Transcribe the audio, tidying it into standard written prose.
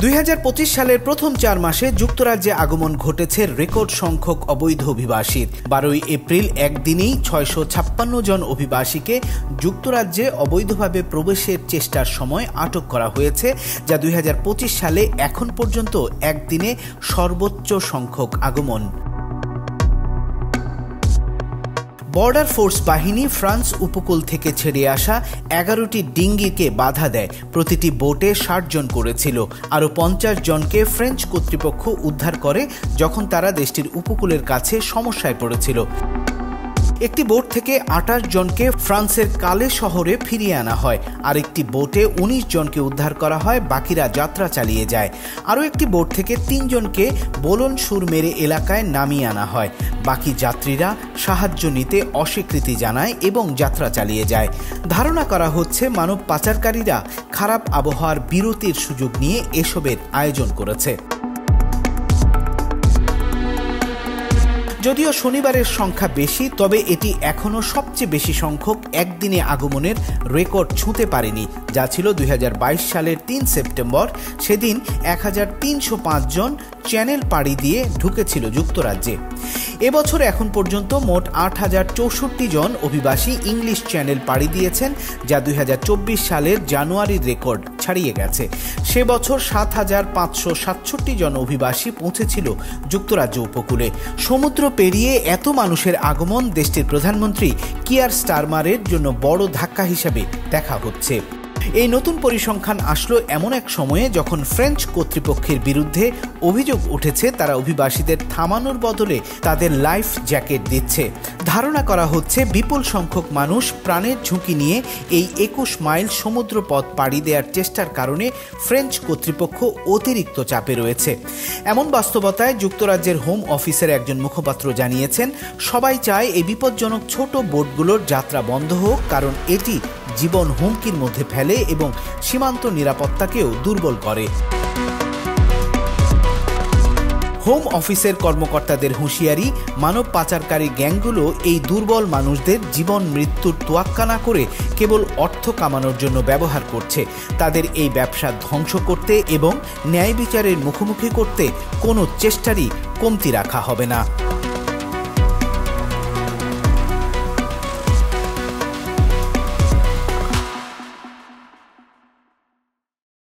2025 সালের প্রথম 4 মাসে যুক্তরাজ্যে আগমন ঘটেছে রেকর্ড সংখ্যক অবৈধ অভিবাসীর। 12 এপ্রিল একদিনেই 656 জন অভিবাসীকে যুক্তরাজ্যে অবৈধভাবে প্রবেশের চেষ্টার সময় আটক করা হয়েছে, যা 2025 সালে এখন পর্যন্ত একদিনে সর্বোচ্চ সংখ্যক আগমন। বর্ডার ফোর্স বাহিনী ফ্রান্স উপকূল থেকে ছেড়ে আসা 11টি ডিঙ্গিকে বাধা দেয়। প্রতিটি বোটে 60 জন করেছিল। আরও 50 জনকে ফ্রেঞ্চ কর্তৃপক্ষ উদ্ধার করে যখন তারা দেশটির উপকূলের কাছে সমস্যায় পড়েছিল। একটি বোট থেকে 28 জনকে ফ্রান্সের কালে শহরে ফিরিয়ে আনা হয়। আরেকটি বোটে 19 জনকে উদ্ধার করা হয়, বাকিরা যাত্রা চালিয়ে যায়। আরও একটি বোট থেকে 3 জনকে বোলন সুর মেরে এলাকায় নামিয়ে আনা হয়। বাকি যাত্রীরা সাহায্য নিতে অস্বীকৃতি জানায় এবং যাত্রা চালিয়ে যায়। ধারণা করা হচ্ছে মানব পাচারকারীরা খারাপ আবহাওয়ার বিরতির সুযোগ নিয়ে এসবের আয়োজন করেছে। যদিও শনিবারের সংখ্যা বেশি, তবে এটি এখনও সবচেয়ে বেশি সংখ্যক একদিনে আগমনের রেকর্ড ছুঁতে পারেনি, যা ছিল 2022 সালের 3 সেপ্টেম্বর। সেদিন 1305 জন চ্যানেল পাড়ি দিয়ে ঢুকেছিল যুক্তরাজ্যে। এবছর এখন পর্যন্ত মোট 8064 জন অভিবাসী ইংলিশ চ্যানেল পাড়ি দিয়েছেন, যা 2024 সালের জানুয়ারির রেকর্ড ছাড়িয়ে গেছে। সে বছর 7567 জন অভিবাসী পৌঁছেছিল যুক্তরাজ্য উপকূলে। সমুদ্র পেরিয়ে এত মানুষের আগমন দেশটির প্রধানমন্ত্রী কিয়ার স্টারমারের জন্য বড় ধাক্কা হিসেবে দেখা হচ্ছে। এই নতুন পরিসংখ্যান আসলো এমন এক সময়ে যখন ফ্রেঞ্চ কর্তৃপক্ষের বিরুদ্ধে অভিযোগ উঠেছে তারা অভিবাসীদের থামানোর বদলে তাদের লাইফ জ্যাকেট দিচ্ছে। ধারণা করা হচ্ছে বিপুল সংখ্যক মানুষ প্রাণের ঝুঁকি নিয়ে এই 21 মাইল সমুদ্রপথ পাড়ি দেওয়ার চেষ্টার কারণে ফ্রেঞ্চ কর্তৃপক্ষ অতিরিক্ত চাপে রয়েছে। এমন বাস্তবতায় যুক্তরাজ্যের হোম অফিসের একজন মুখপাত্র জানিয়েছেন, সবাই চায় এই বিপজ্জনক ছোট বোটগুলোর যাত্রা বন্ধ হোক, কারণ এটি জীবন হুমকির মধ্যে ফেলে এবং সীমান্ত নিরাপত্তাকেও দুর্বল করে। হোম অফিসের কর্মকর্তাদের হুঁশিয়ারি, মানব পাচারকারী গ্যাংগুলো এই দুর্বল মানুষদের জীবন মৃত্যুর তোয়াক্কা না করে কেবল অর্থ কামানোর জন্য ব্যবহার করছে। তাদের এই ব্যবসা ধ্বংস করতে এবং ন্যায় বিচারের মুখোমুখি করতে কোনো চেষ্টারই কমতি রাখা হবে না।